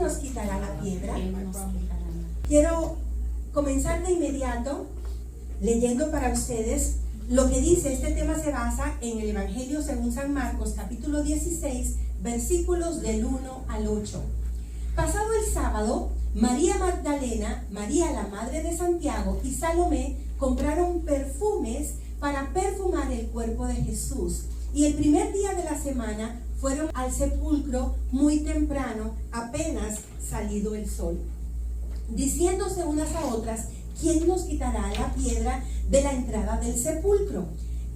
nos quitará la piedra? Quiero comenzar de inmediato leyendo para ustedes lo que dice. Este tema se basa en el Evangelio según San Marcos, capítulo 16, versículos del 1 al 8. Pasado el sábado, María Magdalena, María la madre de Santiago y Salomé compraron perfumes para perfumar el cuerpo de Jesús. Y el primer día de la semana fueron al sepulcro muy temprano, apenas salido el sol, diciéndose unas a otras: ¿quién nos quitará la piedra de la entrada del sepulcro?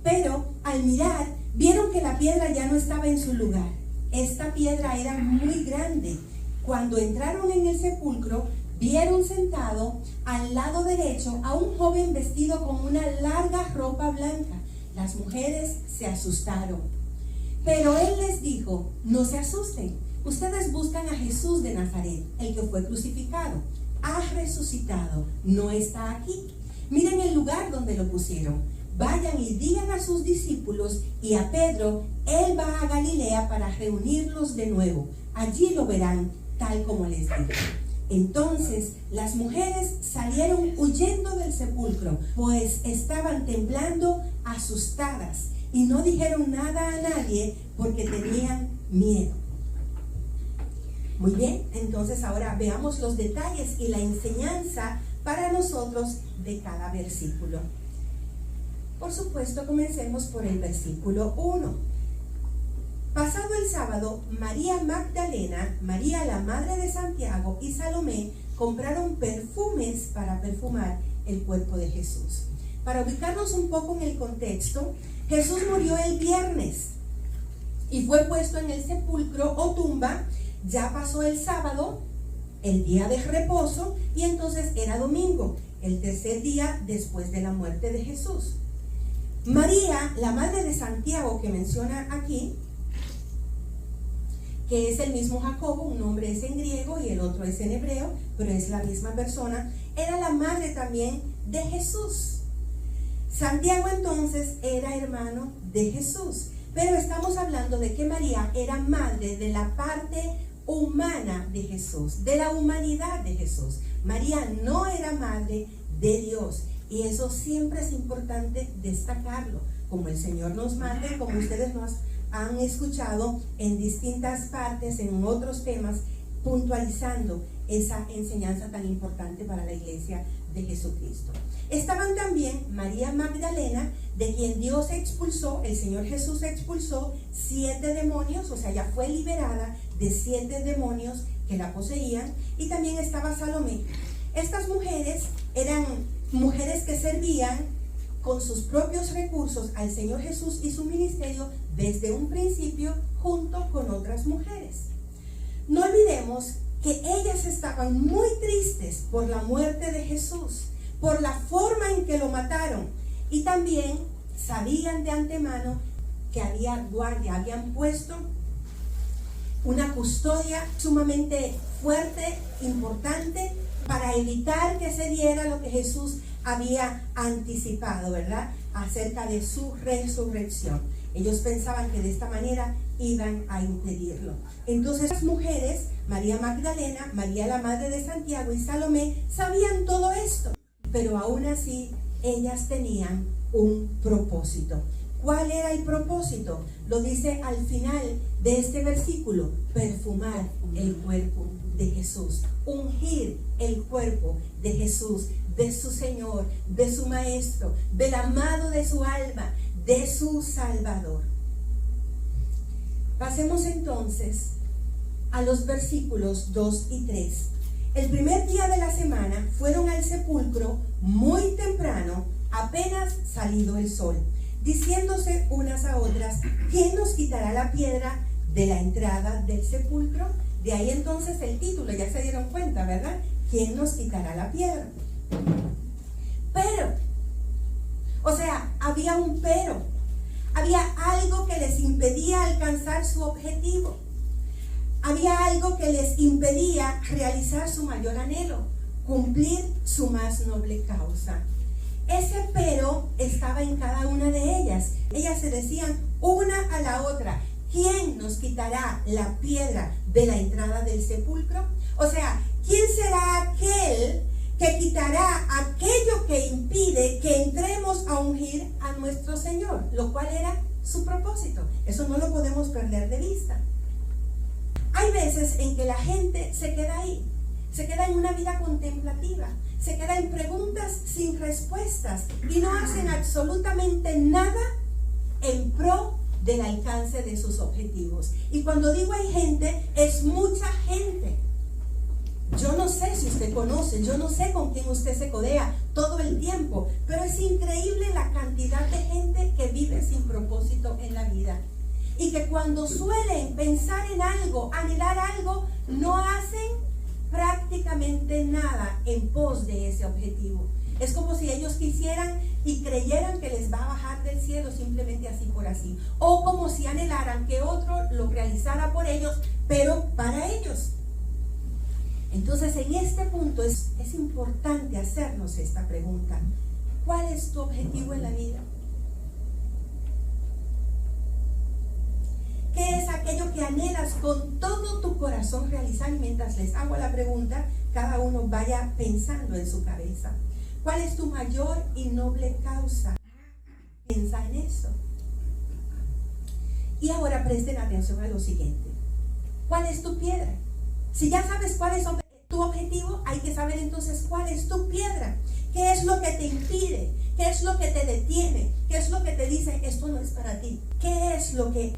Pero al mirar, vieron que la piedra ya no estaba en su lugar. Esta piedra era muy grande. Cuando entraron en el sepulcro, vieron sentado al lado derecho a un joven vestido con una larga ropa blanca. Las mujeres se asustaron. Pero él les dijo: no se asusten. Ustedes buscan a Jesús de Nazaret, el que fue crucificado. Ha resucitado, no está aquí. Miren el lugar donde lo pusieron. Vayan y digan a sus discípulos y a Pedro: él va a Galilea para reunirlos de nuevo. Allí lo verán, tal como les dijo. Entonces las mujeres salieron huyendo del sepulcro, pues estaban temblando, asustadas, y no dijeron nada a nadie porque tenían miedo. Muy bien, entonces ahora veamos los detalles y la enseñanza para nosotros de cada versículo. Por supuesto, comencemos por el versículo 1. Pasado el sábado, María Magdalena, María la madre de Santiago y Salomé compraron perfumes para perfumar el cuerpo de Jesús. Para ubicarnos un poco en el contexto, Jesús murió el viernes y fue puesto en el sepulcro o tumba. Ya pasó el sábado, el día de reposo, y entonces era domingo, el tercer día después de la muerte de Jesús. María, la madre de Santiago que menciona aquí, que es el mismo Jacobo, un nombre es en griego y el otro es en hebreo, pero es la misma persona, era la madre también de Jesús. Santiago entonces era hermano de Jesús, pero estamos hablando de que María era madre de la parte humana de Jesús, de la humanidad de Jesús. María no era madre de Dios, y eso siempre es importante destacarlo, como el Señor nos manda, como ustedes nos han escuchado en distintas partes, en otros temas, puntualizando esa enseñanza tan importante para la iglesia de Jesucristo. Estaban también María Magdalena, de quien Dios expulsó, el Señor Jesús expulsó 7 demonios, o sea, ya fue liberada de 7 demonios que la poseían, y también estaba Salomé. Estas mujeres eran mujeres que servían con sus propios recursos al Señor Jesús y su ministerio desde un principio, junto con otras mujeres. No olvidemos que ellas estaban muy tristes por la muerte de Jesús, por la forma en que lo mataron, y también sabían de antemano que había guardia, habían puesto una custodia sumamente fuerte, importante, para evitar que se diera lo que Jesús había anticipado, ¿verdad?, acerca de su resurrección. Ellos pensaban que de esta manera iban a impedirlo. Entonces las mujeres, María Magdalena, María la madre de Santiago y Salomé, sabían todo esto, pero aún así ellas tenían un propósito. ¿Cuál era el propósito? Lo dice al final de este versículo: perfumar el cuerpo de Jesús, ungir el cuerpo de Jesús, de su Señor, de su Maestro, del amado de su alma, de su Salvador. Pasemos entonces a los versículos 2 y 3. El primer día de la semana fueron al sepulcro muy temprano, apenas salido el sol, diciéndose unas a otras: ¿quién nos quitará la piedra de la entrada del sepulcro? De ahí entonces el título, ya se dieron cuenta, ¿verdad? ¿Quién nos quitará la piedra? Pero, o sea, había un pero. Había algo que les impedía alcanzar su objetivo. Había algo que les impedía realizar su mayor anhelo, cumplir su más noble causa. Ese pero estaba en cada una de ellas. Ellas se decían una a la otra: ¿quién nos quitará la piedra de la entrada del sepulcro? O sea, ¿quién será aquel que quitará aquello que impide que entremos a ungir a nuestro Señor? Lo cual era su propósito. Eso no lo podemos perder de vista. Hay veces en que la gente se queda ahí, se queda en una vida contemplativa, se queda en preguntas sin respuestas y no hacen absolutamente nada en pro del alcance de sus objetivos. Y cuando digo hay gente, es mucha gente. Yo no sé si usted conoce, yo no sé con quién usted se codea todo el tiempo, pero es increíble la cantidad de gente que vive sin propósito en la vida. Y que cuando suelen pensar en algo, anhelar algo, no hacen prácticamente nada en pos de ese objetivo. Es como si ellos quisieran y creyeran que les va a bajar del cielo simplemente así por así. O como si anhelaran que otro lo realizara por ellos, pero para ellos. Entonces, en este punto es importante hacernos esta pregunta. ¿Cuál es tu objetivo en la vida? ¿Qué es aquello que anhelas con todo tu corazón realizar? Y mientras les hago la pregunta, cada uno vaya pensando en su cabeza. ¿Cuál es tu mayor y noble causa? Piensa en eso. Y ahora presten atención a lo siguiente. ¿Cuál es tu piedra? Si ya sabes cuál es tu objetivo, hay que saber entonces cuál es tu piedra. ¿Qué es lo que te impide? ¿Qué es lo que te detiene? ¿Qué es lo que te dice esto no es para ti? ¿Qué es lo que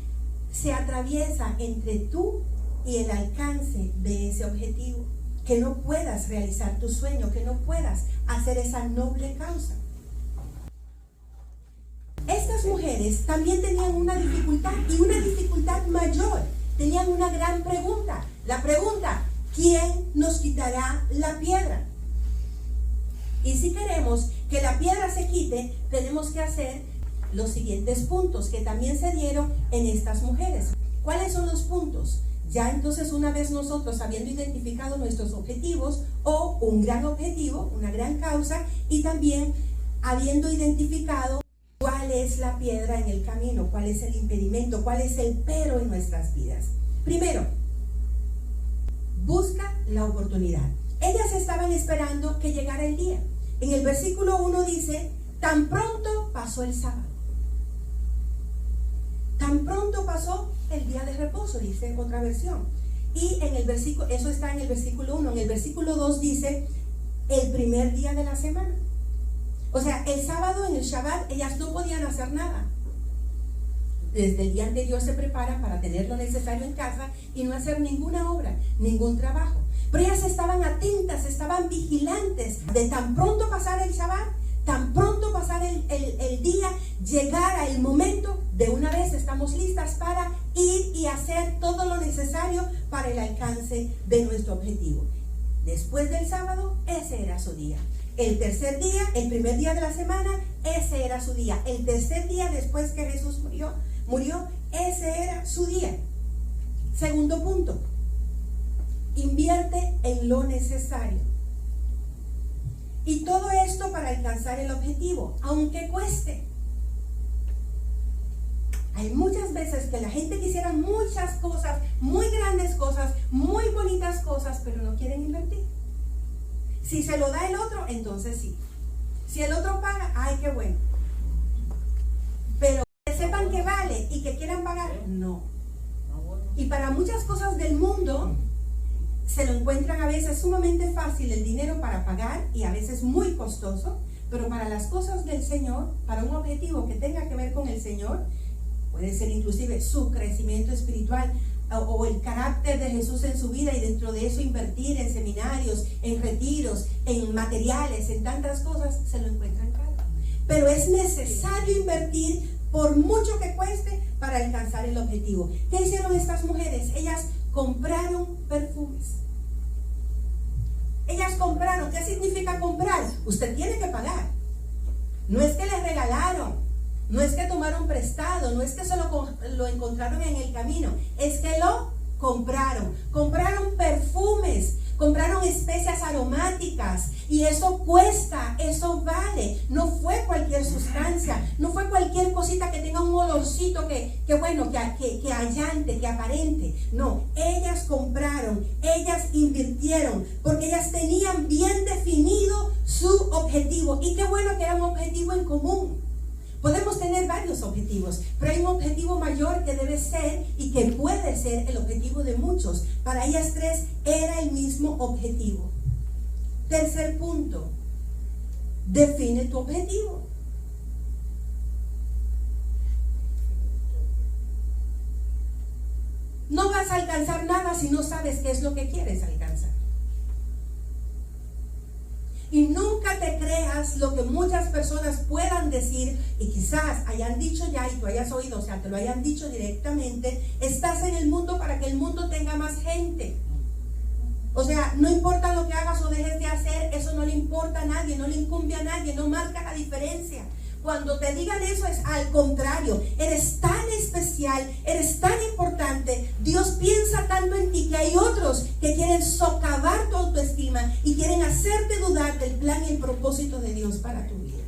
se atraviesa entre tú y el alcance de ese objetivo? Que no puedas realizar tu sueño, que no puedas hacer esa noble causa. Estas mujeres también tenían una dificultad, y una dificultad mayor. Tenían una gran pregunta. La pregunta: ¿quién nos quitará la piedra? Y si queremos que la piedra se quite, tenemos que hacer los siguientes puntos que también se dieron en estas mujeres. ¿Cuáles son los puntos? Ya entonces, una vez nosotros habiendo identificado nuestros objetivos o un gran objetivo, una gran causa, y también habiendo identificado cuál es la piedra en el camino, cuál es el impedimento, cuál es el pero en nuestras vidas. Primero, busca la oportunidad. Ellas estaban esperando que llegara el día. En el versículo 1 dice: tan pronto pasó el sábado. Tan pronto pasó el día de reposo, dice otra versión. Y en el versículo, eso está en el versículo 1. En el versículo 2 dice: el primer día de la semana. O sea, el sábado, en el Shabbat, ellas no podían hacer nada. Desde el día anterior se preparan para tener lo necesario en casa y no hacer ninguna obra, ningún trabajo. Pero ellas estaban atentas, estaban vigilantes de tan pronto pasar el Shabbat, tan pronto pasar el día, llegar al momento, de una vez estamos listas para ir y hacer todo lo necesario para el alcance de nuestro objetivo. Después del sábado, ese era su día. El tercer día, el primer día de la semana, ese era su día. El tercer día después que Jesús murió, ese era su día. Segundo punto: invierte en lo necesario. Y todo esto para alcanzar el objetivo, aunque cueste. Hay muchas veces que la gente quisiera muchas cosas, muy grandes cosas, muy bonitas cosas, pero no quieren invertir. Si se lo da el otro, entonces sí. Si el otro paga, ¡ay, qué bueno! Pero que sepan que vale y que quieran pagar, no. Y para muchas cosas del mundo, se lo encuentran a veces sumamente fácil el dinero para pagar y a veces muy costoso, pero para las cosas del Señor, para un objetivo que tenga que ver con el Señor, puede ser inclusive su crecimiento espiritual o el carácter de Jesús en su vida, y dentro de eso invertir en seminarios, en retiros, en materiales, en tantas cosas, se lo encuentran caro. Pero es necesario invertir por mucho que cueste para alcanzar el objetivo. ¿Qué hicieron estas mujeres? Ellas compraron perfumes. Ellas compraron. ¿Qué significa comprar? Usted tiene que pagar. No es que les regalaron, no es que tomaron prestado, no es que se lo encontraron en el camino, es que lo compraron. Compraron perfumes, compraron especias aromáticas. Y eso cuesta, eso vale. No fue cualquier sustancia, no fue cualquier cosita que tenga un olorcito que allante, que aparente. No, ellas compraron, ellas invirtieron, porque ellas tenían bien definido su objetivo. Y qué bueno que era un objetivo en común. Podemos tener varios objetivos, pero hay un objetivo mayor que debe ser y que puede ser el objetivo de muchos. Para ellas tres era el mismo objetivo. Tercer punto, define tu objetivo. No vas a alcanzar nada si no sabes qué es lo que quieres alcanzar. Y nunca te creas lo que muchas personas puedan decir y quizás hayan dicho ya y tú hayas oído, o sea, te lo hayan dicho directamente. Estás en el mundo para que el mundo tenga más gente. O sea, no importa lo que hagas o dejes de hacer, eso no le importa a nadie, no le incumbe a nadie, no marca la diferencia. Cuando te digan eso es al contrario, eres tan especial, eres tan importante, Dios piensa tanto en ti que hay otros que quieren socavar tu autoestima y quieren hacerte dudar del plan y el propósito de Dios para tu vida.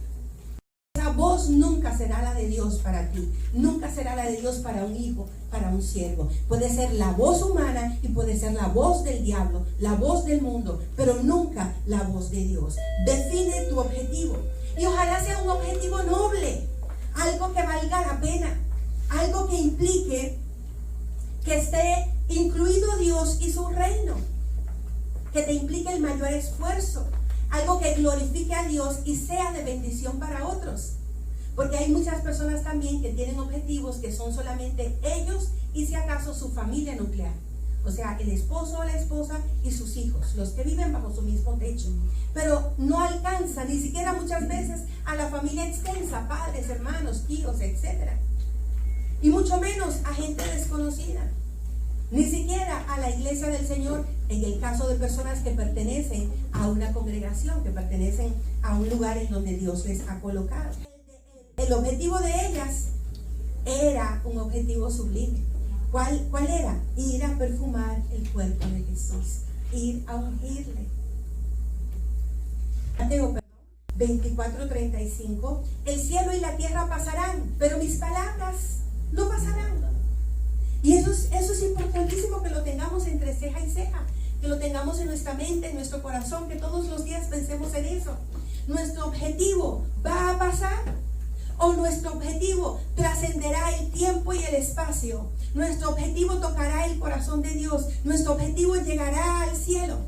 Esa voz nunca será la de Dios para ti, nunca será la de Dios para un hijo, para un siervo. Puede ser la voz humana y puede ser la voz del diablo, la voz del mundo, pero nunca la voz de Dios. Define tu objetivo. Y ojalá sea un objetivo noble, algo que valga la pena, algo que implique que esté incluido Dios y su reino, que te implique el mayor esfuerzo, algo que glorifique a Dios y sea de bendición para otros. Porque hay muchas personas también que tienen objetivos que son solamente ellos y si acaso su familia nuclear. O sea, el esposo o la esposa y sus hijos, los que viven bajo su mismo techo. Pero no alcanza ni siquiera muchas veces a la familia extensa, padres, hermanos, tíos, etc. Y mucho menos a gente desconocida. Ni siquiera a la iglesia del Señor, en el caso de personas que pertenecen a una congregación, que pertenecen a un lugar en donde Dios les ha colocado. El objetivo de ellas era un objetivo sublime. ¿Cuál era? Ir a perfumar el cuerpo de Jesús, ir a ungirle. Mateo 24:35, el cielo y la tierra pasarán, pero mis palabras no pasarán. Y eso es importantísimo que lo tengamos entre ceja y ceja, que lo tengamos en nuestra mente, en nuestro corazón, que todos los días pensemos en eso. Nuestro objetivo va a pasar. O nuestro objetivo trascenderá el tiempo y el espacio. Nuestro objetivo tocará el corazón de Dios. Nuestro objetivo llegará al cielo.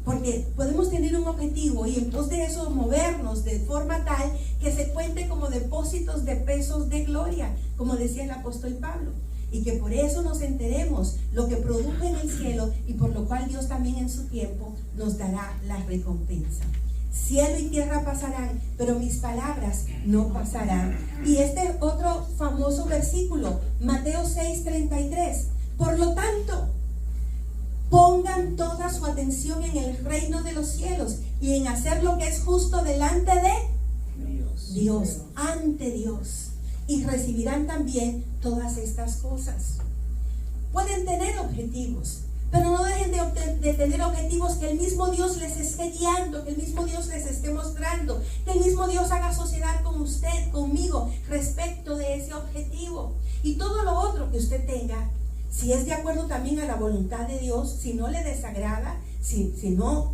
Porque podemos tener un objetivo y en pos de eso movernos de forma tal que se cuente como depósitos de pesos de gloria, como decía el apóstol Pablo. Y que por eso nos enteremos lo que produjo en el cielo y por lo cual Dios también en su tiempo nos dará la recompensa. Cielo y tierra pasarán, pero mis palabras no pasarán. Y este otro famoso versículo, Mateo 6:33. Por lo tanto, pongan toda su atención en el reino de los cielos y en hacer lo que es justo delante de Dios, ante Dios. Y recibirán también todas estas cosas. Pueden tener objetivos, pero no dejen de tener objetivos que el mismo Dios les esté guiando, que el mismo Dios les esté mostrando, que el mismo Dios haga sociedad con usted, conmigo, respecto de ese objetivo. Y todo lo otro que usted tenga, si es de acuerdo también a la voluntad de Dios, si no le desagrada, si no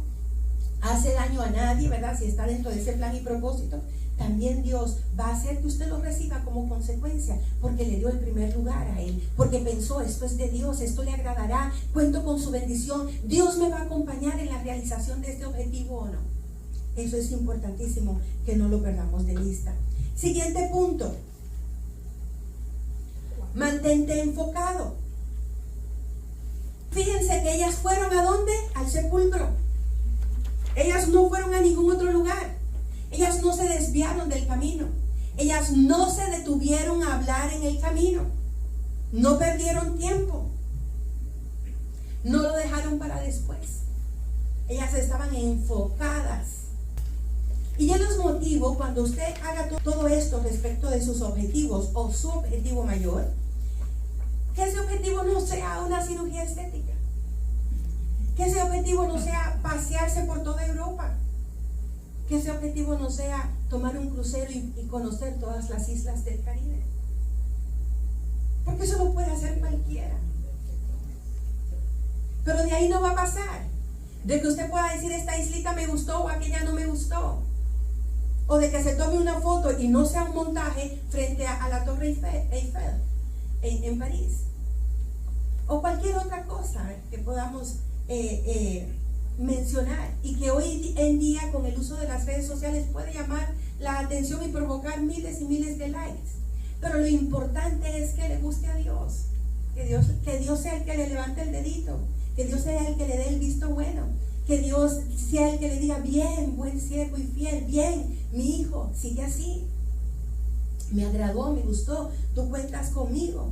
hace daño a nadie, ¿verdad? Si está dentro de ese plan y propósito, también Dios va a hacer que usted lo reciba como consecuencia, porque le dio el primer lugar a Él, porque pensó, esto es de Dios, esto le agradará, cuento con su bendición, Dios me va a acompañar en la realización de este objetivo o no. Eso es importantísimo que no lo perdamos de vista. Siguiente punto, mantente enfocado. Fíjense que ellas fueron ¿a dónde? Al sepulcro. Ellas no fueron a ningún otro lugar. Ellas no se desviaron del camino. Ellas no se detuvieron a hablar en el camino. No perdieron tiempo. No lo dejaron para después. Ellas estaban enfocadas. Y yo les motivo, cuando usted haga todo esto respecto de sus objetivos o su objetivo mayor, que ese objetivo no sea una cirugía estética. Que ese objetivo objetivo no sea pasearse por toda Europa. Que ese objetivo no sea tomar un crucero y conocer todas las islas del Caribe. Porque eso lo puede hacer cualquiera. Pero de ahí no va a pasar. De que usted pueda decir esta islita me gustó o aquella no me gustó. O de que se tome una foto y no sea un montaje frente a la Torre Eiffel en París. O cualquier otra cosa que podamos mencionar y que hoy en día con el uso de las redes sociales puede llamar la atención y provocar miles y miles de likes. Pero lo importante es que le guste a Dios. Que Dios sea el que le levante el dedito. Que Dios sea el que le dé el visto bueno. Que Dios sea el que le diga, bien, buen siervo y fiel, bien, mi hijo, sigue así. Me agradó, me gustó, tú cuentas conmigo.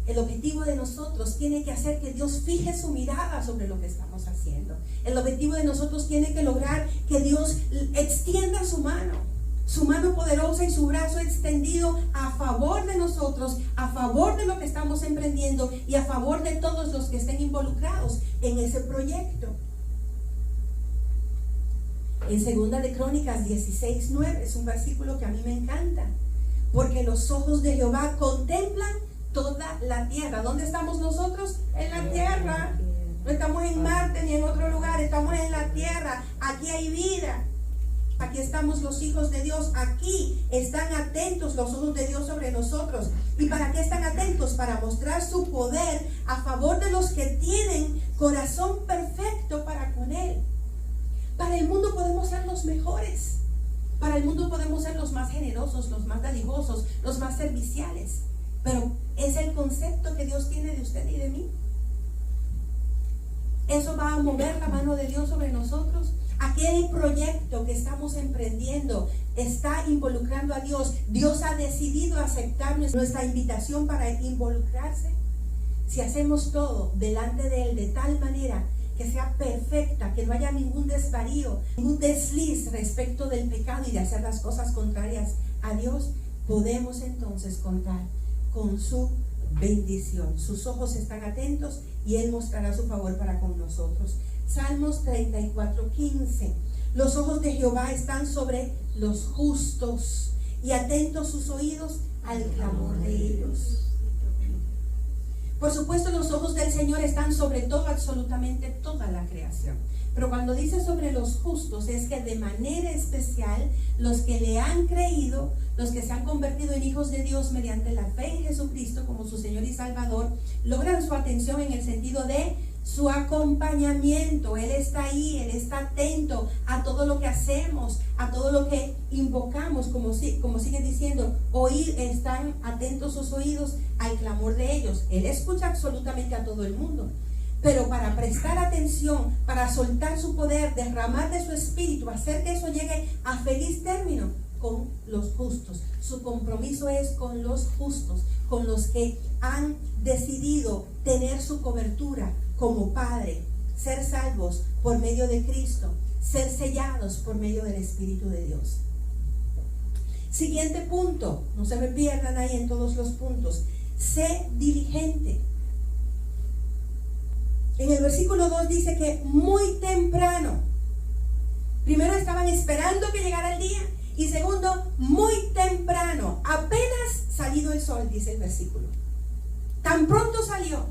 El objetivo de nosotros tiene que hacer que Dios fije su mirada sobre lo que estamos haciendo. El objetivo de nosotros tiene que lograr que Dios extienda su mano poderosa y su brazo extendido a favor de nosotros, a favor de lo que estamos emprendiendo y a favor de todos los que estén involucrados en ese proyecto. En 2 de Crónicas 16:9 es un versículo que a mí me encanta, porque los ojos de Jehová contemplan toda la tierra. ¿Dónde estamos nosotros? En la tierra. No estamos en Marte ni en otro lugar, estamos en la tierra. Aquí hay vida. Aquí estamos los hijos de Dios. Aquí están atentos los ojos de Dios sobre nosotros. ¿Y para qué están atentos? Para mostrar su poder a favor de los que tienen corazón perfecto para con Él. Para el mundo podemos ser los mejores. Para el mundo podemos ser los más generosos, los más dadivosos, los más serviciales. Pero es el concepto que Dios tiene de usted y de mí. Eso va a mover la mano de Dios sobre nosotros. Aquel proyecto que estamos emprendiendo está involucrando a Dios. Dios ha decidido aceptar nuestra invitación para involucrarse. Si hacemos todo delante de Él de tal manera que sea perfecta, que no haya ningún desvarío, ningún desliz respecto del pecado y de hacer las cosas contrarias a Dios, podemos entonces contar con su bendición. Sus ojos están atentos y Él mostrará su favor para con nosotros. Salmos 34:15. Los ojos de Jehová están sobre los justos y atentos sus oídos al clamor de ellos. Por supuesto, los ojos del Señor están sobre todo, absolutamente toda la creación. Pero cuando dice sobre los justos, es que de manera especial los que le han creído, los que se han convertido en hijos de Dios mediante la fe en Jesucristo como su Señor y Salvador, logran su atención en el sentido de su acompañamiento. Él está ahí, Él está atento a todo lo que hacemos, a todo lo que invocamos, como sigue diciendo, oír, están atentos sus oídos al clamor de ellos. Él escucha absolutamente a todo el mundo, pero para prestar atención, para soltar su poder, derramar de su espíritu, hacer que eso llegue a feliz término con los justos. Su compromiso es con los justos, con los que han decidido tener su cobertura como Padre, ser salvos por medio de Cristo, ser sellados por medio del Espíritu de Dios. Siguiente punto, no se me pierdan ahí en todos los puntos. Sé diligente. En el versículo 2 dice que muy temprano, primero estaban esperando que llegara el día, y segundo, muy temprano, apenas salido el sol, dice el versículo. Tan pronto salió,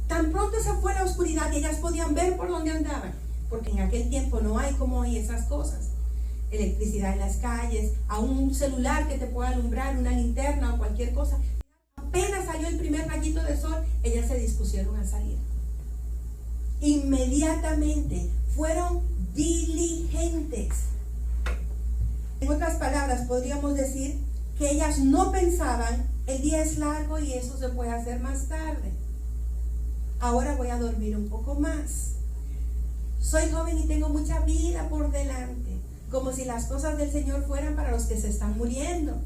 tan pronto se fue la oscuridad y ellas podían ver por dónde andaban, porque en aquel tiempo no hay como hoy esas cosas. Electricidad en las calles, a un celular que te pueda alumbrar, una linterna o cualquier cosa. Apenas salió el primer rayito de sol, ellas se dispusieron a salir. Inmediatamente fueron diligentes. En otras palabras, podríamos decir que ellas no pensaban, el día es largo y eso se puede hacer más tarde. Ahora voy a dormir un poco más. Soy joven y tengo mucha vida por delante. Como si las cosas del Señor fueran para los que se están muriendo,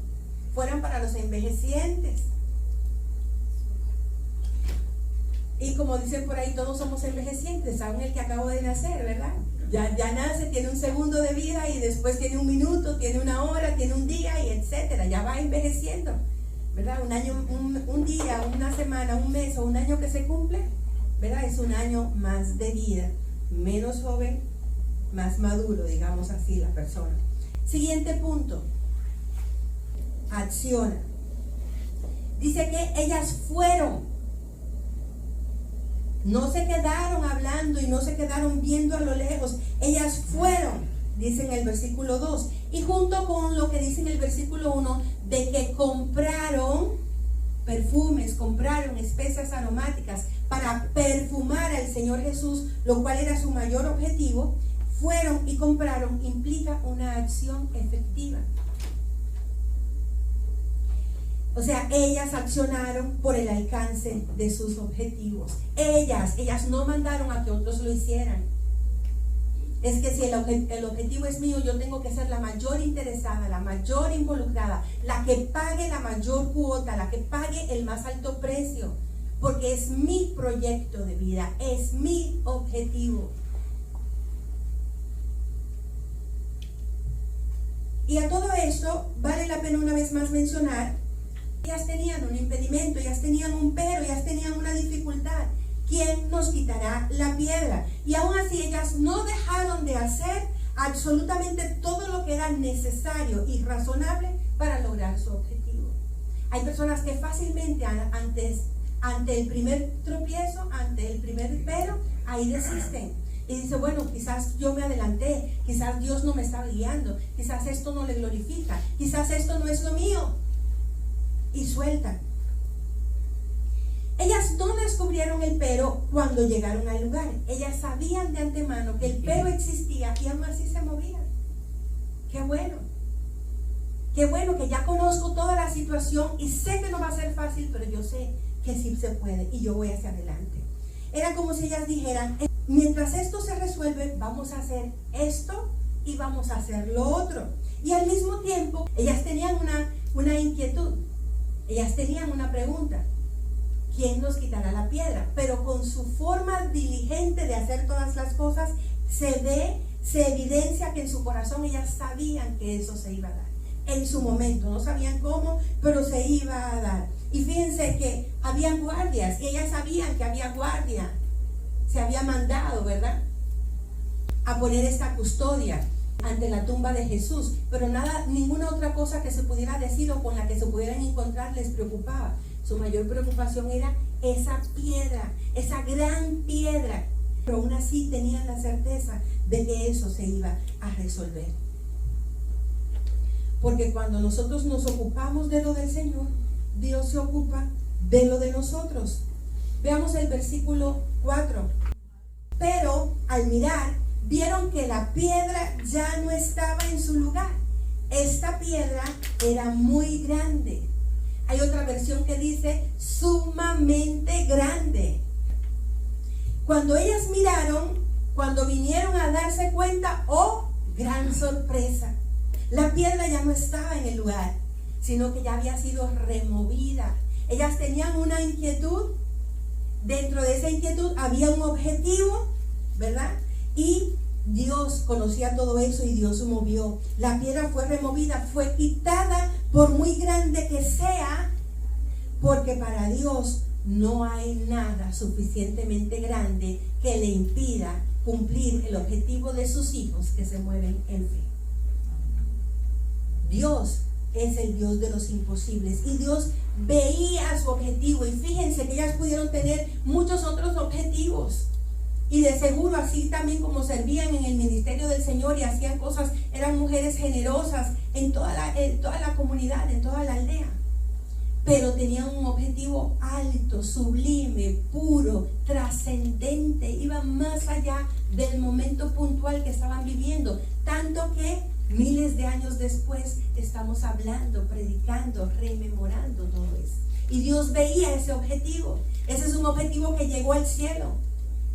fueran para los envejecientes. Y como dicen por ahí, todos somos envejecientes, aún el que acabo de nacer, ¿verdad? Ya nace, tiene un segundo de vida y después tiene un minuto, tiene una hora, tiene un día y etcétera. Ya va envejeciendo, ¿verdad? Un año, un día, una semana, un mes o un año que se cumple, ¿verdad? Es un año más de vida. menos joven, más maduro, digamos así, la persona. Siguiente punto. Acciona. Dice que ellas fueron. No se quedaron hablando y no se quedaron viendo a lo lejos. Ellas fueron, dice en el versículo 2. Y junto con lo que dice en el versículo 1, de que compraron perfumes, compraron especias aromáticas para perfumar al Señor Jesús, lo cual era su mayor objetivo, fueron y compraron, implica una acción efectiva. O sea, ellas accionaron por el alcance de sus objetivos. Ellas no mandaron a que otros lo hicieran. Es que si el objetivo es mío, yo tengo que ser la mayor interesada, la mayor involucrada, la que pague la mayor cuota, la que pague el más alto precio, porque es mi proyecto de vida, es mi objetivo. Y a todo esto vale la pena una vez más mencionar, ellas tenían un impedimento, ellas tenían un pero, ellas tenían una dificultad. ¿Quién nos quitará la piedra? Y aún así ellas no dejaron de hacer absolutamente todo lo que era necesario y razonable para lograr su objetivo. Hay personas que fácilmente ante el primer tropiezo, ante el primer pero, ahí desisten. Y dice, bueno, quizás yo me adelanté, quizás Dios no me está guiando, quizás esto no le glorifica, quizás esto no es lo mío. Y sueltan. Ellas no descubrieron el pero cuando llegaron al lugar. Ellas sabían de antemano que el pero existía y aún así se movían. Qué bueno. Qué bueno que ya conozco toda la situación y sé que no va a ser fácil, pero yo sé que sí se puede y yo voy hacia adelante. Era como si ellas dijeran, mientras esto se resuelve, vamos a hacer esto y vamos a hacer lo otro. Y al mismo tiempo, ellas tenían una inquietud. Ellas tenían una pregunta. ¿Quién nos quitará la piedra? Pero con su forma diligente de hacer todas las cosas, se evidencia que en su corazón ellas sabían que eso se iba a dar. En su momento, no sabían cómo, pero se iba a dar. Y fíjense que había guardias, y ellas sabían que había guardia. Se había mandado, ¿verdad?, a poner esta custodia ante la tumba de Jesús, pero ninguna otra cosa que se pudiera decir o con la que se pudieran encontrar les preocupaba. Su mayor preocupación era esa piedra, esa gran piedra, pero aún así tenían la certeza de que eso se iba a resolver. Porque cuando nosotros nos ocupamos de lo del Señor, Dios se ocupa de lo de nosotros. Veamos el versículo 4. Pero al mirar, vieron que la piedra ya no estaba en su lugar. Esta piedra era muy grande. Hay otra versión que dice sumamente grande. Cuando ellas miraron, cuando vinieron a darse cuenta, ¡oh, gran sorpresa! La piedra ya no estaba en el lugar, sino que ya había sido removida. Ellas tenían una inquietud. Dentro de esa inquietud había un objetivo, ¿verdad? Y Dios conocía todo eso y Dios movió. La piedra fue removida, fue quitada, por muy grande que sea, porque para Dios no hay nada suficientemente grande que le impida cumplir el objetivo de sus hijos que se mueven en fe. Dios es el Dios de los imposibles y Dios veía su objetivo. Y fíjense que ellas pudieron tener muchos otros objetivos. Y de seguro, así también como servían en el ministerio del Señor y hacían cosas, eran mujeres generosas en toda la comunidad, en toda la aldea. Pero tenían un objetivo alto, sublime, puro, trascendente. Iban más allá del momento puntual que estaban viviendo. Tanto que miles de años después estamos hablando, predicando, rememorando todo eso. Y Dios veía ese objetivo. Ese es un objetivo que llegó al cielo.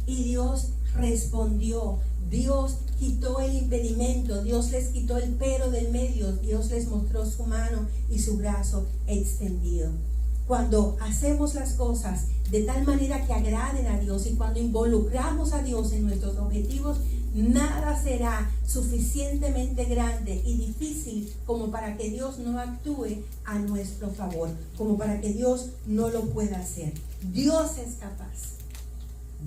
Y Dios respondió. Dios quitó el impedimento. Dios les quitó el pero del medio. Dios les mostró su mano y su brazo extendido. Cuando hacemos las cosas de tal manera que agraden a Dios y cuando involucramos a Dios en nuestros objetivos, nada será suficientemente grande y difícil como para que Dios no actúe a nuestro favor, como para que Dios no lo pueda hacer. Dios es capaz.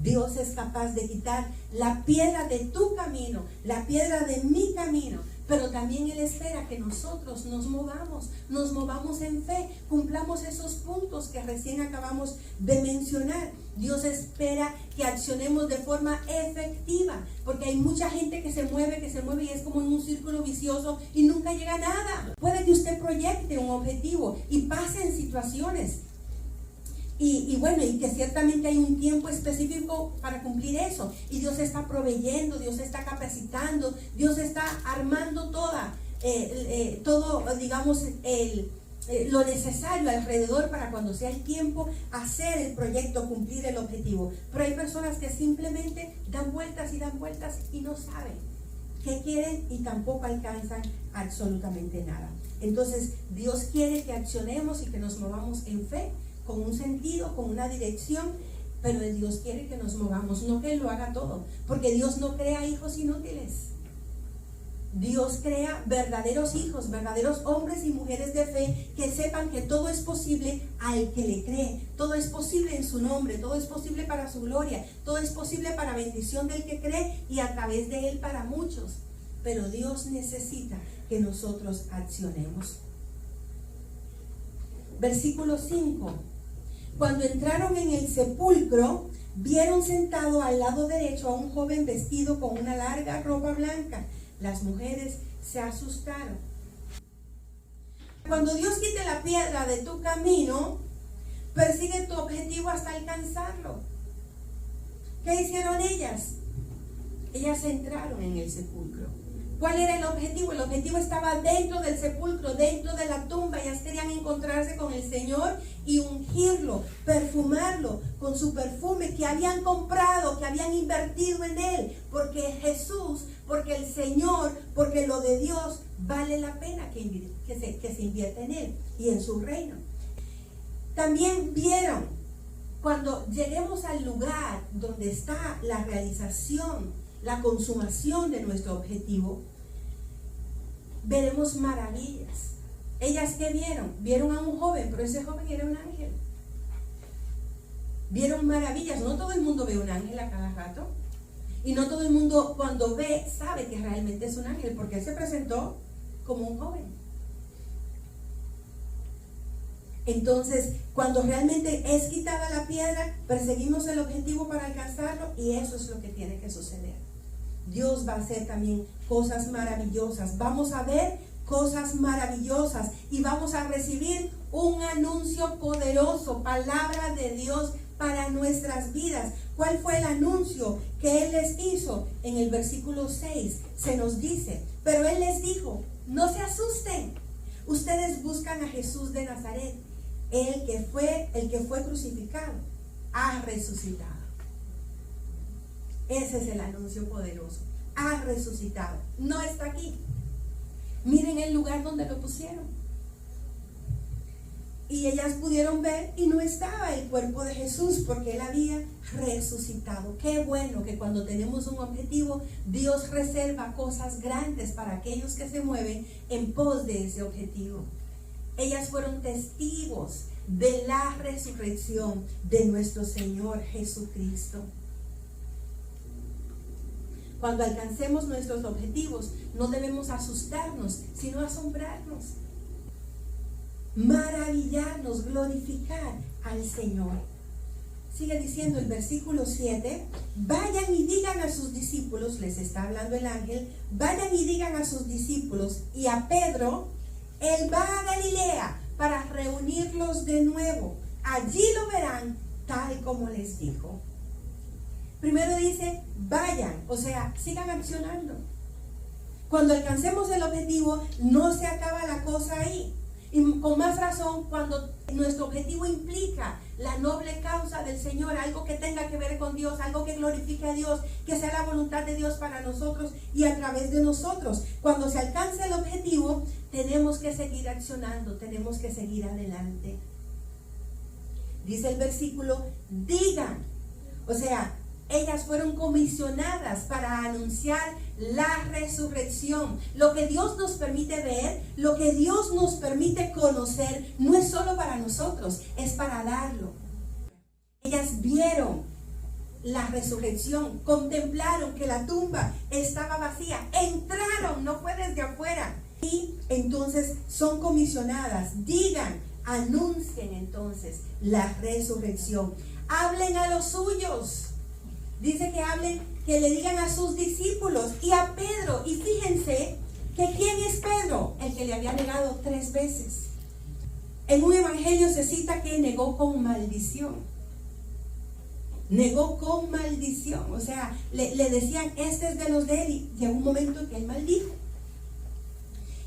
Dios es capaz de quitar la piedra de tu camino, la piedra de mi camino. Pero también Él espera que nosotros nos movamos en fe, cumplamos esos puntos que recién acabamos de mencionar. Dios espera que accionemos de forma efectiva, porque hay mucha gente que se mueve y es como en un círculo vicioso y nunca llega a nada. Puede que usted proyecte un objetivo y pasen situaciones. Y bueno, y que ciertamente hay un tiempo específico para cumplir eso. Y Dios está proveyendo, Dios está capacitando, Dios está armando todo, digamos, lo necesario alrededor para cuando sea el tiempo hacer el proyecto, cumplir el objetivo. Pero hay personas que simplemente dan vueltas y no saben qué quieren y tampoco alcanzan absolutamente nada. Entonces, Dios quiere que accionemos y que nos movamos en fe, con un sentido, con una dirección, pero Dios quiere que nos movamos, no que Él lo haga todo, porque Dios no crea hijos inútiles. Dios crea verdaderos hijos, verdaderos hombres y mujeres de fe que sepan que todo es posible al que le cree, todo es posible en su nombre, todo es posible para su gloria, todo es posible para bendición del que cree y a través de Él para muchos. Pero Dios necesita que nosotros accionemos. Versículo 5. Cuando entraron en el sepulcro, vieron sentado al lado derecho a un joven vestido con una larga ropa blanca. Las mujeres se asustaron. Cuando Dios quite la piedra de tu camino, persigue tu objetivo hasta alcanzarlo. ¿Qué hicieron ellas? Ellas entraron en el sepulcro. ¿Cuál era el objetivo? El objetivo estaba dentro del sepulcro, dentro de la tumba. Ellas querían encontrarse con el Señor y ungirlo, perfumarlo con su perfume que habían comprado, que habían invertido en Él. Porque Jesús, porque el Señor, porque lo de Dios vale la pena que se invierta en Él y en su reino. También vieron, cuando lleguemos al lugar donde está la realización, la consumación de nuestro objetivo, veremos maravillas. ¿Ellas qué vieron? Vieron a un joven, pero ese joven era un ángel. Vieron maravillas. No todo el mundo ve un ángel a cada rato. Y no todo el mundo cuando ve sabe que realmente es un ángel, porque él se presentó como un joven. Entonces, cuando realmente es quitada la piedra, perseguimos el objetivo para alcanzarlo y eso es lo que tiene que suceder. Dios va a hacer también cosas maravillosas. Vamos a ver cosas maravillosas y vamos a recibir un anuncio poderoso, palabra de Dios para nuestras vidas. ¿Cuál fue el anuncio que Él les hizo? En el versículo 6 se nos dice, pero Él les dijo, no se asusten, ustedes buscan a Jesús de Nazaret, el que fue crucificado, ha resucitado. Ese es el anuncio poderoso. Ha resucitado. No está aquí. Miren el lugar donde lo pusieron. Y ellas pudieron ver y no estaba el cuerpo de Jesús porque Él había resucitado. Qué bueno que cuando tenemos un objetivo, Dios reserva cosas grandes para aquellos que se mueven en pos de ese objetivo. Ellas fueron testigos de la resurrección de nuestro Señor Jesucristo. Cuando alcancemos nuestros objetivos, no debemos asustarnos, sino asombrarnos, maravillarnos, glorificar al Señor. Sigue diciendo el versículo 7, vayan y digan a sus discípulos, les está hablando el ángel, vayan y digan a sus discípulos y a Pedro, Él va a Galilea para reunirlos de nuevo. Allí lo verán tal como les dijo. Primero dice, vayan, o sea, sigan accionando. Cuando alcancemos el objetivo, no se acaba la cosa ahí. Y con más razón, cuando nuestro objetivo implica la noble causa del Señor, algo que tenga que ver con Dios, algo que glorifique a Dios, que sea la voluntad de Dios para nosotros y a través de nosotros. Cuando se alcance el objetivo, tenemos que seguir accionando, tenemos que seguir adelante. Dice el versículo, digan, o sea, ellas fueron comisionadas para anunciar la resurrección. Lo que Dios nos permite ver, lo que Dios nos permite conocer, no es solo para nosotros, es para darlo. Ellas vieron la resurrección, contemplaron que la tumba estaba vacía, entraron, no fue desde afuera, y entonces son comisionadas, digan, anuncien entonces la resurrección, hablen a los suyos, dice que hablen, que le digan a sus discípulos y a Pedro, y fíjense que ¿quién es Pedro? El que le había negado 3 veces. En un evangelio se cita que negó con maldición. Negó con maldición. O sea, le decían, este es de los de él. Y llegó un momento en que él maldijo.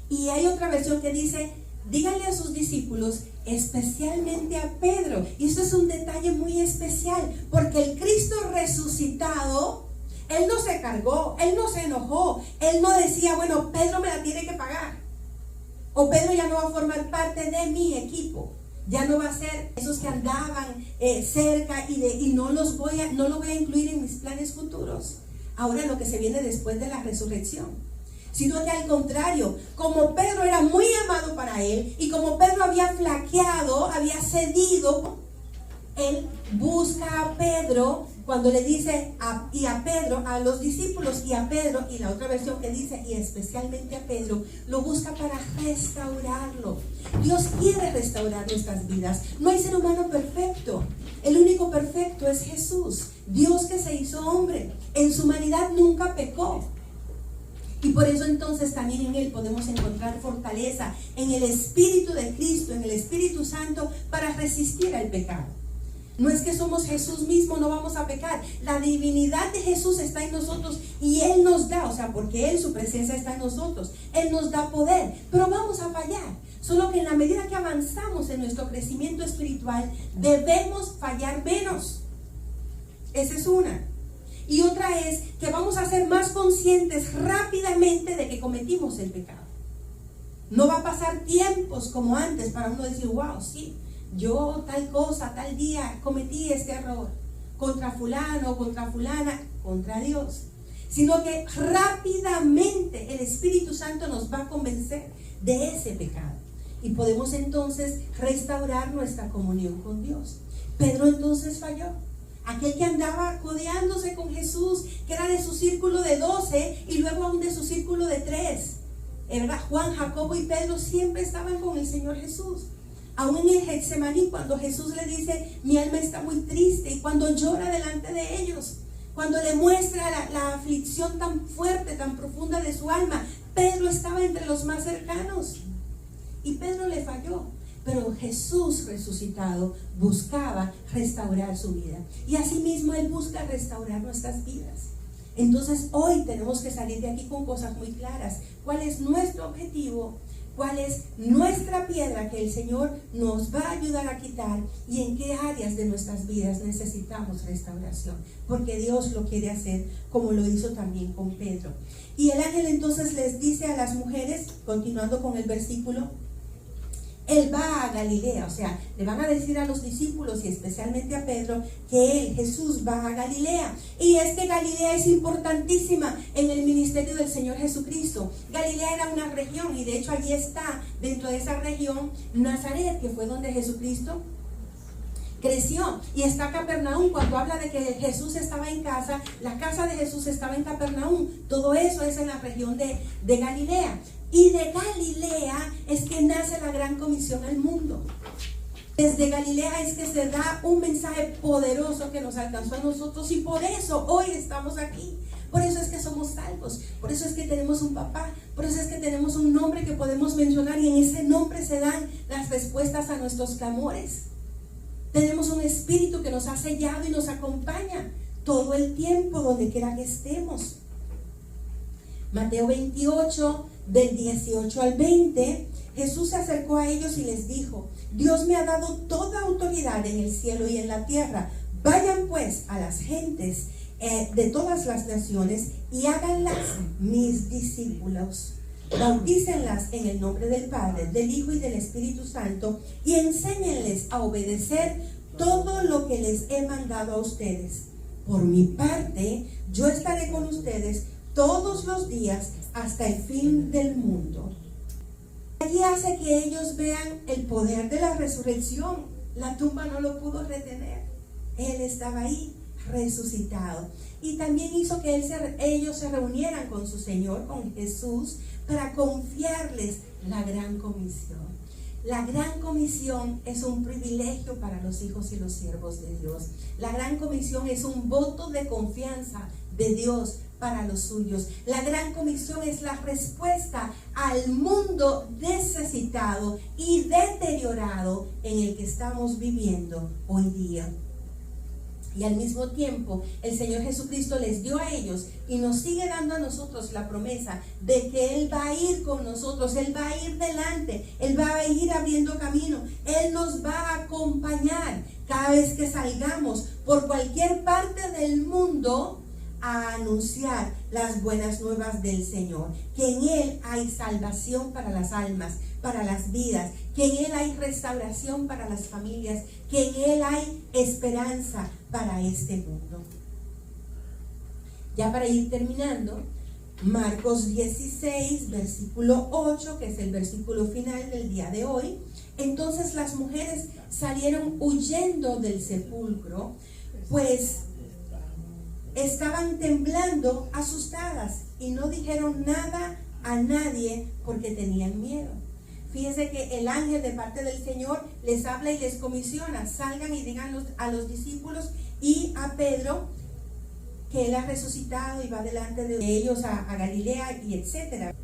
Y hay otra versión que dice, díganle a sus discípulos, especialmente a Pedro. Y eso es un detalle muy especial, porque el Cristo resucitado, Él no se cargó, Él no se enojó, Él no decía, bueno, Pedro me la tiene que pagar. O Pedro ya no va a formar parte de mi equipo. Ya no va a ser esos que andaban cerca y no lo voy a incluir en mis planes futuros. Ahora lo que se viene después de la resurrección. Sino que al contrario, como Pedro era muy amado para él y como Pedro había flaqueado, había cedido, él busca a Pedro cuando le dice y a Pedro, a los discípulos y a Pedro, y la otra versión que dice y especialmente a Pedro, lo busca para restaurarlo. Dios quiere restaurar nuestras vidas. No hay ser humano perfecto. El único perfecto es Jesús, Dios que se hizo hombre. En su humanidad nunca pecó. Y por eso entonces también en Él podemos encontrar fortaleza, en el Espíritu de Cristo, en el Espíritu Santo, para resistir al pecado. No es que somos Jesús mismo, no vamos a pecar. La divinidad de Jesús está en nosotros y Él nos da, o sea, porque Él, su presencia está en nosotros. Él nos da poder, pero vamos a fallar. Solo que en la medida que avanzamos en nuestro crecimiento espiritual, debemos fallar menos. Esa es una. Y otra es que vamos a ser más conscientes rápidamente de que cometimos el pecado. No va a pasar tiempos como antes para uno decir, wow, sí, yo tal cosa, tal día cometí este error contra fulano, contra fulana, contra Dios. Sino que rápidamente el Espíritu Santo nos va a convencer de ese pecado. Y podemos entonces restaurar nuestra comunión con Dios. Pedro entonces falló. Aquel que andaba codeándose con Jesús, que era de su círculo de 12 y luego aún de su círculo de 3. ¿Verdad? Juan, Jacobo y Pedro siempre estaban con el Señor Jesús. Aún en el Getsemaní, cuando Jesús le dice, mi alma está muy triste, y cuando llora delante de ellos, cuando le muestra la aflicción tan fuerte, tan profunda de su alma, Pedro estaba entre los más cercanos. Y Pedro le falló. Pero Jesús resucitado buscaba restaurar su vida. Y asimismo Él busca restaurar nuestras vidas. Entonces hoy tenemos que salir de aquí con cosas muy claras. ¿Cuál es nuestro objetivo? ¿Cuál es nuestra piedra que el Señor nos va a ayudar a quitar? ¿Y en qué áreas de nuestras vidas necesitamos restauración? Porque Dios lo quiere hacer como lo hizo también con Pedro. Y el ángel entonces les dice a las mujeres, continuando con el versículo, Él va a Galilea, o sea, le van a decir a los discípulos y especialmente a Pedro que Él, Jesús, va a Galilea. Y es que Galilea es importantísima en el ministerio del Señor Jesucristo. Galilea era una región y de hecho allí está, dentro de esa región, Nazaret, que fue donde Jesucristo creció. Y está Capernaum. Cuando habla de que Jesús estaba en casa, la casa de Jesús estaba en Capernaum. Todo eso es en la región de Galilea. Y de Galilea es que nace la gran comisión al mundo. Desde Galilea es que se da un mensaje poderoso que nos alcanzó a nosotros y por eso hoy estamos aquí. Por eso es que somos salvos, por eso es que tenemos un papá, por eso es que tenemos un nombre que podemos mencionar y en ese nombre se dan las respuestas a nuestros clamores. Tenemos un espíritu que nos ha sellado y nos acompaña todo el tiempo donde quiera que estemos. Mateo 28, del 18 al 20, Jesús se acercó a ellos y les dijo: Dios me ha dado toda autoridad en el cielo y en la tierra. Vayan pues a las gentes de todas las naciones y háganlas mis discípulos. Bautícenlas en el nombre del Padre, del Hijo y del Espíritu Santo y enséñenles a obedecer todo lo que les he mandado a ustedes. Por mi parte, yo estaré con ustedes todos los días hasta el fin del mundo. Allí hace que ellos vean el poder de la resurrección. La tumba no lo pudo retener. Él estaba ahí, resucitado. Y también hizo que ellos se reunieran con su Señor, con Jesús, para confiarles la gran comisión. La gran comisión es un privilegio para los hijos y los siervos de Dios. La gran comisión es un voto de confianza de Dios para los suyos. La gran comisión es la respuesta al mundo necesitado y deteriorado en el que estamos viviendo hoy día. Y al mismo tiempo, el Señor Jesucristo les dio a ellos y nos sigue dando a nosotros la promesa de que Él va a ir con nosotros, Él va a ir delante, Él va a ir abriendo camino, Él nos va a acompañar cada vez que salgamos por cualquier parte del mundo a anunciar las buenas nuevas del Señor, que en Él hay salvación para las almas, para las vidas, que en Él hay restauración para las familias, que en Él hay esperanza para este mundo. Ya para ir terminando, Marcos 16, versículo 8, que es el versículo final del día de hoy. Entonces las mujeres salieron huyendo del sepulcro, pues estaban temblando, asustadas, y no dijeron nada a nadie porque tenían miedo. Fíjense que el ángel de parte del Señor les habla y les comisiona: salgan y digan a los discípulos y a Pedro que Él ha resucitado y va delante de ellos a Galilea y etcétera.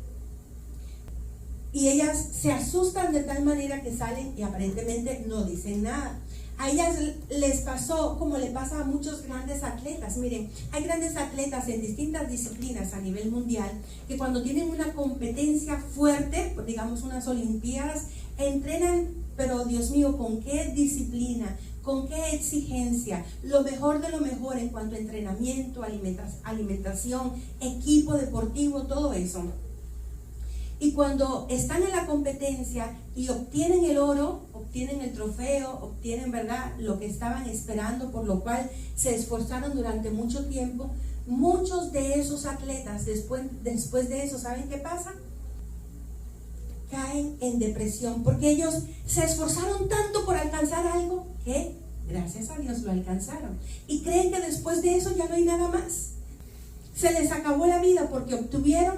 Y ellas se asustan de tal manera que salen y aparentemente no dicen nada. A ellas les pasó como le pasa a muchos grandes atletas. Miren, hay grandes atletas en distintas disciplinas a nivel mundial que cuando tienen una competencia fuerte, digamos unas olimpiadas, entrenan, pero Dios mío, ¿con qué disciplina? ¿Con qué exigencia? Lo mejor de lo mejor en cuanto a entrenamiento, alimentación, equipo deportivo, todo eso. Y cuando están en la competencia y obtienen el oro, obtienen el trofeo, obtienen, ¿verdad?, lo que estaban esperando, por lo cual se esforzaron durante mucho tiempo, muchos de esos atletas después de eso, ¿saben qué pasa? Caen en depresión, porque ellos se esforzaron tanto por alcanzar algo que gracias a Dios lo alcanzaron, y creen que después de eso ya no hay nada más. Se les acabó la vida porque obtuvieron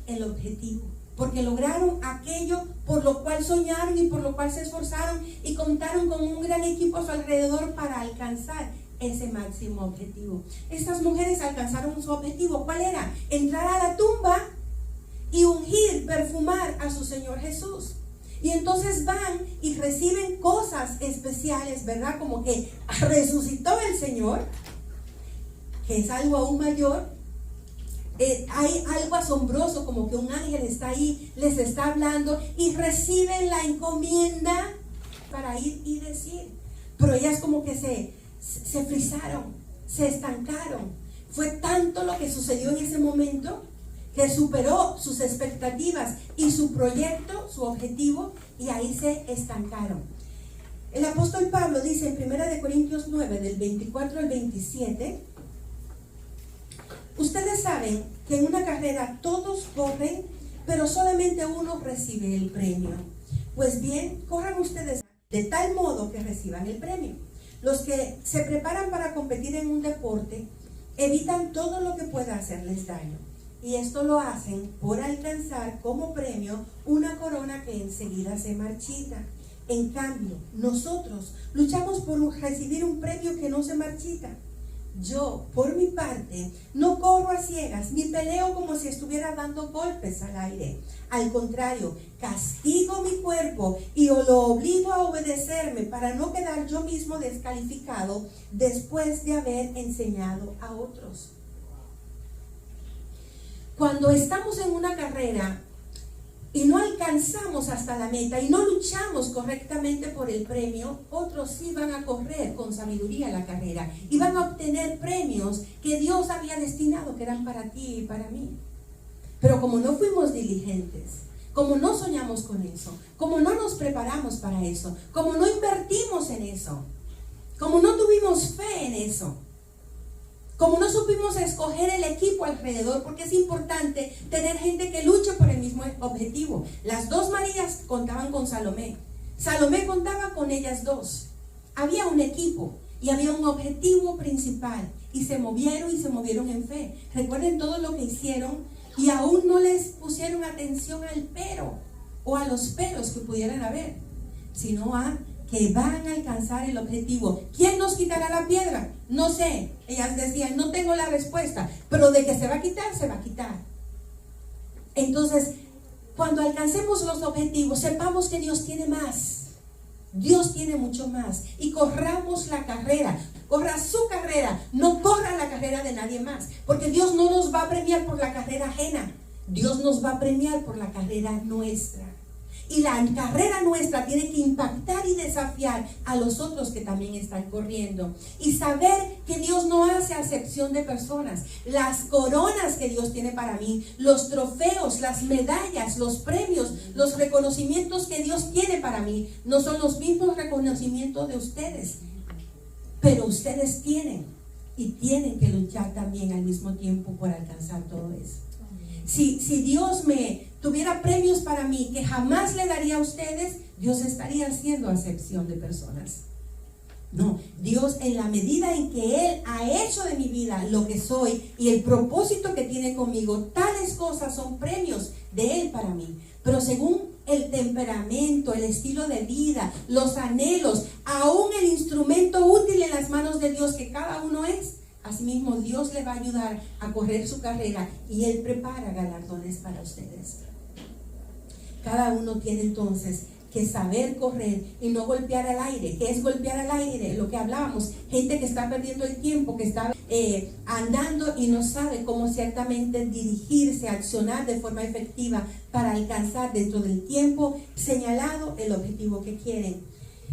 el objetivo, porque lograron aquello por lo cual soñaron y por lo cual se esforzaron, y contaron con un gran equipo a su alrededor para alcanzar ese máximo objetivo. Estas mujeres alcanzaron su objetivo. ¿Cuál era? Entrar a la tumba y ungir, perfumar a su Señor Jesús. Y entonces van y reciben cosas especiales, ¿verdad? Como que resucitó el Señor, que es algo aún mayor. Hay algo asombroso, como que un ángel está ahí, les está hablando, y reciben la encomienda para ir y decir. Pero ellas como que se frisaron, se estancaron. Fue tanto lo que sucedió en ese momento que superó sus expectativas y su proyecto, su objetivo, y ahí se estancaron. El apóstol Pablo dice en 1 Corintios 9, del 24 al 27, ustedes saben que en una carrera todos corren, pero solamente uno recibe el premio. Pues bien, corran ustedes de tal modo que reciban el premio. Los que se preparan para competir en un deporte evitan todo lo que pueda hacerles daño, y esto lo hacen por alcanzar como premio una corona que enseguida se marchita. En cambio, nosotros luchamos por recibir un premio que no se marchita. Yo, por mi parte, no corro a ciegas, ni peleo como si estuviera dando golpes al aire. Al contrario, castigo mi cuerpo y lo obligo a obedecerme para no quedar yo mismo descalificado después de haber enseñado a otros. Cuando estamos en una carrera y no alcanzamos hasta la meta y no luchamos correctamente por el premio, otros sí van a correr con sabiduría la carrera y van a obtener premios que Dios había destinado, que eran para ti y para mí. Pero como no fuimos diligentes, como no soñamos con eso, como no nos preparamos para eso, como no invertimos en eso, como no tuvimos fe en eso, como no supimos escoger el equipo alrededor, porque es importante tener gente que luche por el mismo objetivo. Las dos Marías contaban con Salomé. Salomé contaba con ellas dos. Había un equipo. y había un objetivo principal y se movieron en fe. Recuerden todo lo que hicieron y aún no les pusieron atención al pero o a los peros que pudieran haber, sino a que van a alcanzar el objetivo. ¿Quién nos quitará la piedra? No sé. Ellas decían, no tengo la respuesta, pero de que se va a quitar, se va a quitar. Entonces, cuando alcancemos los objetivos, sepamos que Dios tiene más. Dios tiene mucho más. Y corramos la carrera. Corra su carrera. No corra la carrera de nadie más. Porque Dios no nos va a premiar por la carrera ajena. Dios nos va a premiar por la carrera nuestra. Y la carrera nuestra tiene que impactar y desafiar a los otros que también están corriendo. Y saber que Dios no hace acepción de personas. Las coronas que Dios tiene para mí, los trofeos, las medallas, los premios, los reconocimientos que Dios tiene para mí, no son los mismos reconocimientos de ustedes. Pero ustedes tienen y tienen que luchar también al mismo tiempo por alcanzar todo eso. Si Dios me tuviera premios para mí que jamás le daría a ustedes, Dios estaría haciendo acepción de personas. No, Dios, en la medida en que Él ha hecho de mi vida lo que soy y el propósito que tiene conmigo, tales cosas son premios de Él para mí. Pero según el temperamento, el estilo de vida, los anhelos, aún el instrumento útil en las manos de Dios que cada uno es, asimismo Dios le va a ayudar a correr su carrera y Él prepara galardones para ustedes. Cada uno tiene entonces que saber correr y no golpear al aire. ¿Qué es golpear al aire? Lo que hablábamos, gente que está perdiendo el tiempo, que está andando y no sabe cómo ciertamente dirigirse, accionar de forma efectiva para alcanzar dentro del tiempo señalado el objetivo que quieren.